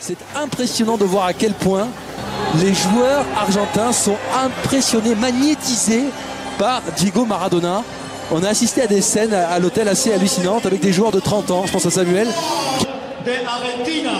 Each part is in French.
C'est impressionnant de voir à quel point les joueurs argentins sont impressionnés, magnétisés par Diego Maradona. On a assisté à des scènes à l'hôtel assez hallucinantes avec des joueurs de 30 ans, je pense à Samuel. De Argentina.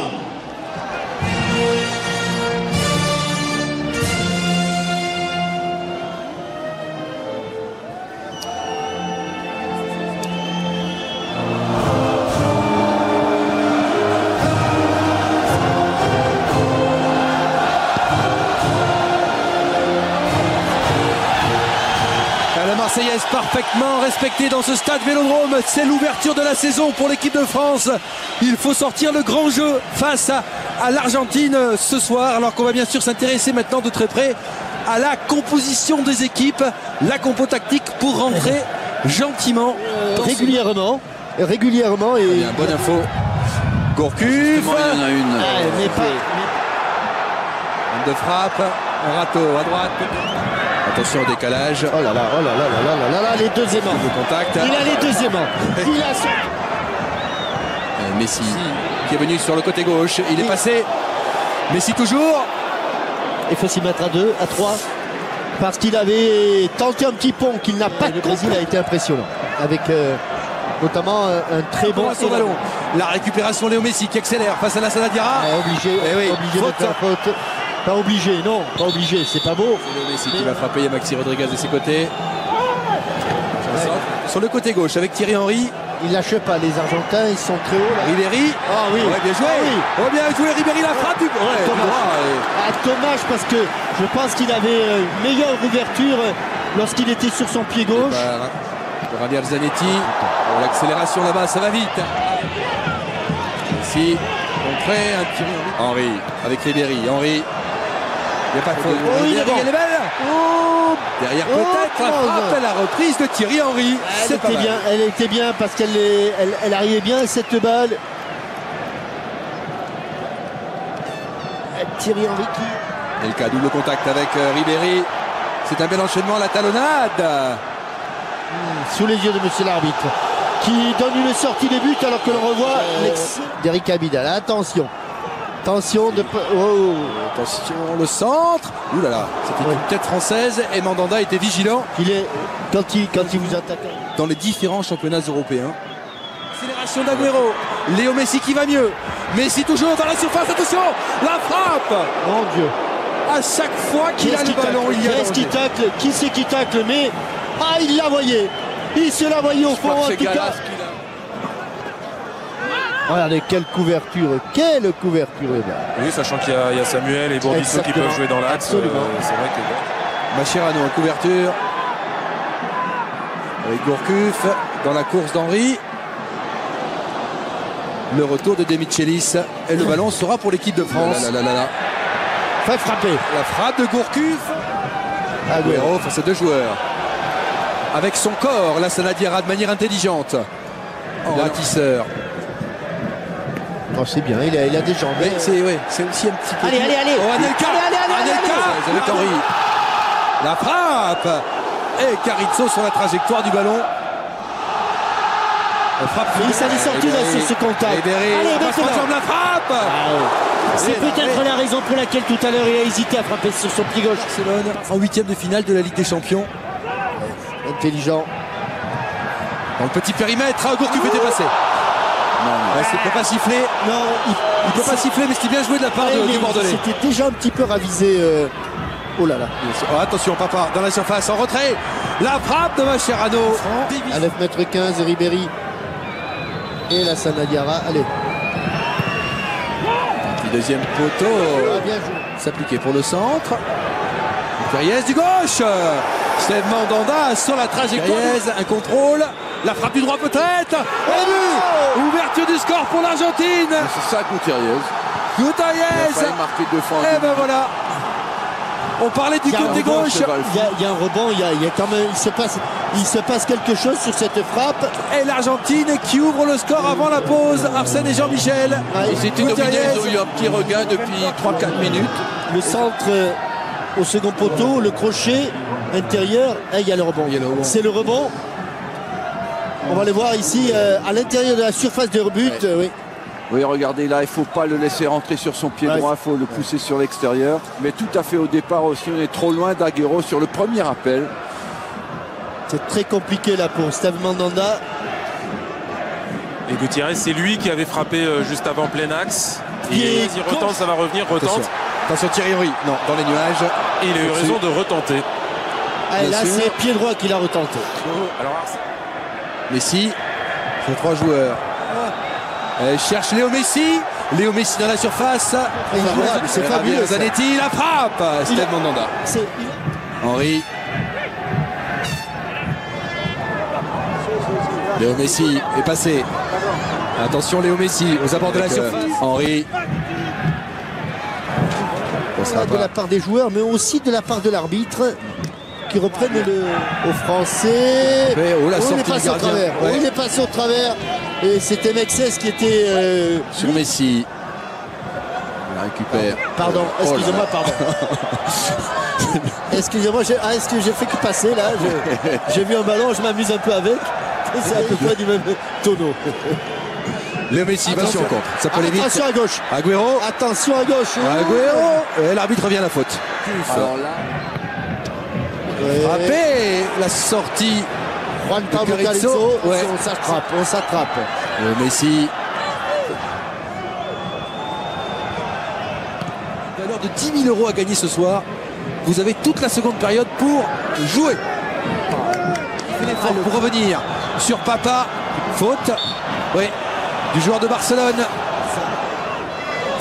La Marseillaise parfaitement respectée dans ce stade Vélodrome. C'est l'ouverture de la saison pour l'équipe de France. Il faut sortir le grand jeu face à l'Argentine ce soir. Alors qu'on va bien sûr s'intéresser maintenant de très près à la composition des équipes, la compo tactique pour rentrer gentiment. Régulièrement. Et il y a une bonne info. Gourcuff. Il y en a une. mais pas. De frappe. Rato à droite. Attention au décalage. Oh là là, oh là là là là là là, les deux aimants. Le contact. Il a les deux aimants. Il a son... Messi qui est venu sur le côté gauche. Il est passé. Messi toujours. Il faut s'y mettre à 2, à 3. Parce qu'il avait tenté un petit pont qu'il n'a pas. Le Brésil a été impressionnant. Avec notamment un très bon ballon. La récupération Léo Messi qui accélère face à la Sanadiara. Obligé, oui, obligé de faire faute. Pas obligé, non, pas obligé, c'est pas beau. C'est Léo Messi qui va frapper, il y a Maxi Rodriguez de ses côtés. Sur le côté gauche avec Thierry Henry. Il lâche pas, les Argentins, ils sont très hauts là. Ribéry. Ah oui. Ouais, bien joué. Ah, oui. Oh, bien joué Ribéry, la frappe du dommage parce que je pense qu'il avait une meilleure ouverture lorsqu'il était sur son pied gauche. Javier Zanetti. L'accélération là-bas, ça va vite. Ici, contré, un Thierry Henry avec Ribéry. Henry. Il n'y a pas de faute. Oh, il est bon. Elle est belle. Oh, derrière peut-être la frappe, la reprise de Thierry Henry. Elle était bien parce qu'elle arrivait bien cette balle. Thierry Henry qui... Elka, double contact avec Ribéry. C'est un bel enchaînement à la talonnade. Sous les yeux de monsieur l'arbitre qui donne une sortie de but alors que l'on revoit d'Eric Abidal. Attention. Attention de... Oh. Attention, le centre. Ouh là là, c'était une tête française et Mandanda était vigilant. Il est quand il vous attaque dans les différents championnats européens. Accélération d'Aguero. Léo Messi qui va mieux. Messi toujours dans la surface. Attention, la frappe. Mon Dieu. À chaque fois qu'il a le ballon, il y a qui tacle. Qui c'est qui tacle? Mais il la voyait. Il se la voyait au fond en tout cas. Regardez, quelle couverture est là. Oui, sachant qu'il y a Samuel et Bourdisso qui peuvent jouer dans l'axe. C'est vrai que... Mascherano en couverture. Avec Gourcuff dans la course d'Henry. Le retour de De Michelis. Et le ballon sera pour l'équipe de France. Fait frapper. La frappe de Gourcuff. Aguero face à deux joueurs. Avec son corps, la Sanadiara de manière intelligente. En ratisseur. Oh, c'est bien, il a des jambes. C'est aussi un petit peu. Allez. Oh, Anelka avec Henry. La frappe. Et Carizzo sur la trajectoire du ballon. La frappe. Il s'en est sorti là sur ce contact. La frappe. C'est peut-être la raison pour laquelle tout à l'heure il a hésité à frapper sur son pied gauche. Barcelone en huitième de finale de la Ligue des Champions. Intelligent. Dans le petit périmètre, Gourcuff est dépassé. Il ne peut pas siffler. Non, il peut pas siffler, mais c'était bien joué de la part du Bordelais. C'était déjà un petit peu ravisé. Oh là là. Oh, attention, papa, dans la surface, en retrait. La frappe de Mascherano. À 9,15 m, Ribéry. Et la Sanadiara. Allez. Puis deuxième poteau. Bien joué. S'appliquer pour le centre. Thériez du gauche. Steve Mandanda sur la trajectoire. Un contrôle. La frappe du droit peut-être. Et ouverture du score pour l'Argentine. C'est ça, Gutiérrez. Gutiérrez. Marqué 2 fois. Et ben voilà. On parlait du côté gauche. Il y a un rebond, il y a quand même, il se passe quelque chose sur cette frappe. Et l'Argentine qui ouvre le score avant la pause. Arsène et Jean-Michel. C'était dominé, ils ont eu un petit regain depuis 3-4 minutes. Le centre au second poteau, le crochet intérieur, et il y a le rebond. C'est le rebond. On va les voir ici à l'intérieur de la surface de but. Oui. Oui, regardez là, il ne faut pas le laisser rentrer sur son pied droit, il faut le pousser sur l'extérieur. Mais tout à fait au départ aussi, on est trop loin d'Aguero sur le premier appel. C'est très compliqué là pour Steve Mandanda. Et Gutiérrez, c'est lui qui avait frappé juste avant plein axe. Il retente, ça va revenir, retente. Attention Thierry Henry, non, dans les nuages. Et il a eu raison de retenter. Ah, là, c'est pied droit qu'il a retenté. Alors, Messi, c'est 3 joueurs. Elle cherche Léo Messi. Léo Messi dans la surface. C'est fabuleux. Zanetti, la frappe. Steve Mandanda. Henry. Léo Messi est passé. Attention Léo Messi aux abords de la surface. Henry. De la part des joueurs, mais aussi de la part de l'arbitre qui reprennent au français. Oh, la sortie il est passé au travers. Il est passé au travers. Et c'était Mexès qui était sur Messi. Il la récupère. Pardon, excusez-moi, pardon. Excusez-moi, est-ce que j'ai fait que passer là? J'ai vu un ballon, je m'amuse un peu avec. C'est à peu près du même tonneau. Léo Messi va sur le contre. Ça peut aller vite. Attention à gauche. Agüero. Attention à gauche. Agüero. L'arbitre revient à la faute. Alors là, frappé. La sortie. Juan Pablo Carrizo. Ouais. On s'attrape. Léo Messi. Valeur de 10 000 € à gagner ce soir. Vous avez toute la seconde période pour jouer. Il fait l'effort pour revenir sur Papa. Faute. Oui. Du joueur de Barcelone.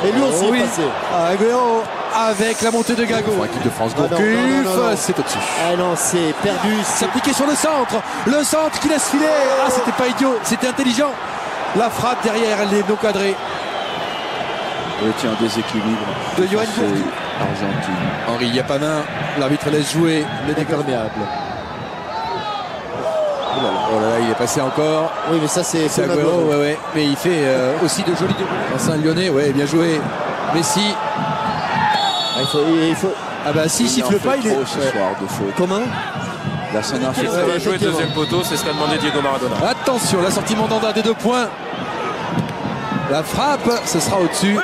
Et lui aussi est passé. Agüero avec la montée de Gago. Équipe de France, Gourcuff, c'est au-dessus. Ah non, c'est perdu. S'appliquer sur le centre. Le centre qui laisse filer. Ah, c'était pas idiot, c'était intelligent. La frappe derrière, elle est non cadrée. oui, tiens, un déséquilibre. De Johan Gourcuff. Argentine. Henry, il n'y a pas main. L'arbitre laisse jouer le Imperméable. Oh là là, il est passé encore. Oui, mais ça c'est Agüero, ouais. Mais il fait aussi de jolis déroulés. Lyonnais, ouais, bien joué. Messi. Il faut... Ah bah si, siffle pas, il est. Ce soir de faute. Comment? La Sana fait ça va jouer deuxième poteau, c'est ce qu'a demandé Diego Maradona. Attention, la sortie Mandanda des 2 points. La frappe, ce sera au-dessus.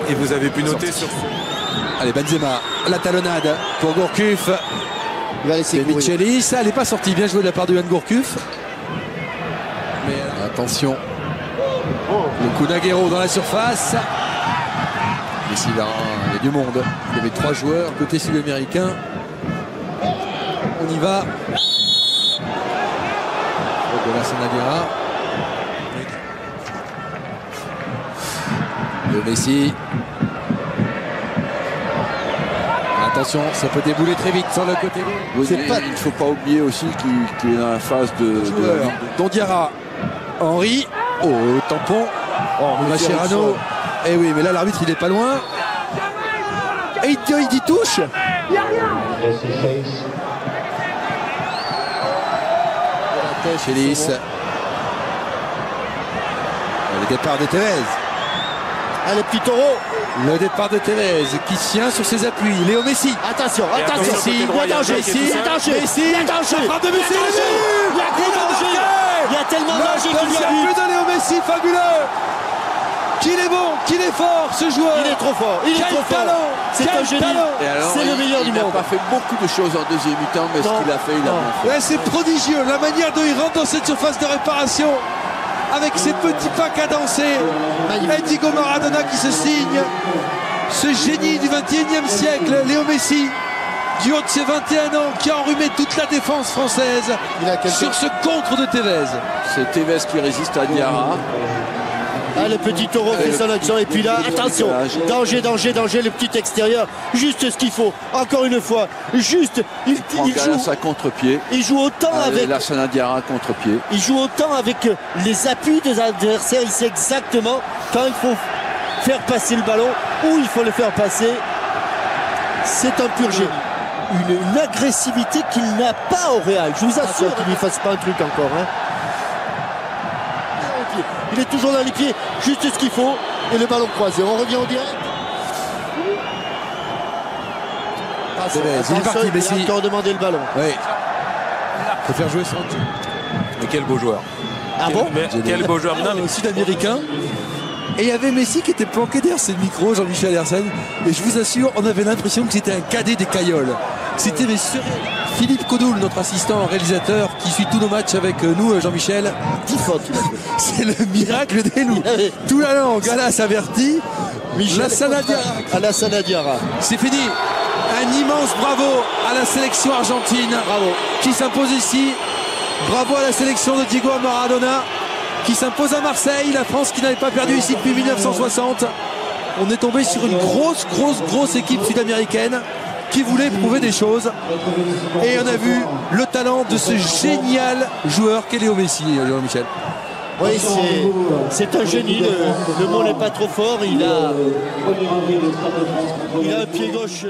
Et vous avez pu noter sur. Allez, Benzema, la talonnade pour Gourcuff. Il va laisser courir. Micheli, ça n'est pas sorti. Bien joué de la part de Johan Gourcuff. Mais attention. Le coup d'Agüero dans la surface. Ici, là, il y a du monde. Il y avait 3 joueurs côté sud-américain. On y va. De la Sanadira. Le Messi. Attention, ça peut débouler très vite sur le côté. Oui, il ne faut pas oublier aussi qu'il est dans la phase de Dondiara. Henry. Oh, tampon. Mascherano. Eh oui, mais là, l'arbitre, il est pas loin. Et il dit touche. Chélis. Le départ de Tevez. Ah, le petit taureau. Le départ de Tevez qui tient sur ses appuis. Léo Messi. Attention. Il y a danger. Messi. Il y a danger. Frappe de Messi. Il y a tellement de danger qu'il y a eu. De Léo Messi, fabuleux. Qu'il est bon, qu'il est fort ce joueur. Il est trop fort. Il est trop fort. C'est un génie. C'est le meilleur du monde. Il n'a pas fait beaucoup de choses en deuxième mi-temps, mais ce qu'il a fait, il a bien fait. Ouais, c'est prodigieux. La manière dont il rentre dans cette surface de réparation avec ses petits pas cadencés. Et Diego Maradona qui se signe. Ce génie du 21e siècle, Léo Messi, du haut de ses 21 ans, qui a enrhumé toute la défense française sur ce contre de Tevez. C'est Tevez qui résiste à Diarra. Ah, le petit taureau fait son action et puis là, attention, danger, le petit extérieur, juste ce qu'il faut, encore une fois, juste, il joue sa contre-pied. Il joue autant avec la Sanadiara contre-pied. Il joue autant avec les appuis des adversaires, il sait exactement quand il faut faire passer le ballon, où il faut le faire passer. C'est un pur génie. Une agressivité qu'il n'a pas au Real. Je vous assure qu'il ne lui fasse pas un truc encore. Hein. Il est toujours dans les pieds, juste ce qu'il faut. Et le ballon croisé. On revient au direct. Il est parti, Messi. Il a encore demandé le ballon. Oui. Il faut faire jouer Sancho. Mais quel beau joueur. Ah bon? Quel beau joueur. Sud-américain. Et il y avait Messi qui était planqué derrière ce micro, Jean-Michel Hersen. Et je vous assure, on avait l'impression que c'était un cadet des Cailloles. C'était Philippe Codoul, notre assistant réalisateur, qui suit tous nos matchs avec nous, Jean-Michel. 10 fautes. C'est le miracle des loups. Tout la langue, Galas averti. Alassane Diarra. C'est fini. Un immense bravo à la sélection argentine. Bravo. Qui s'impose ici. Bravo à la sélection de Diego Maradona qui s'impose à Marseille. La France qui n'avait pas perdu ici depuis 1960. On est tombé sur une grosse équipe sud-américaine qui voulait prouver des choses. Et on a vu le talent de ce génial joueur qu'est Léo Messi, Jean-Michel. Oui, c'est un génie. Le mot n'est pas trop fort. Il a un pied gauche.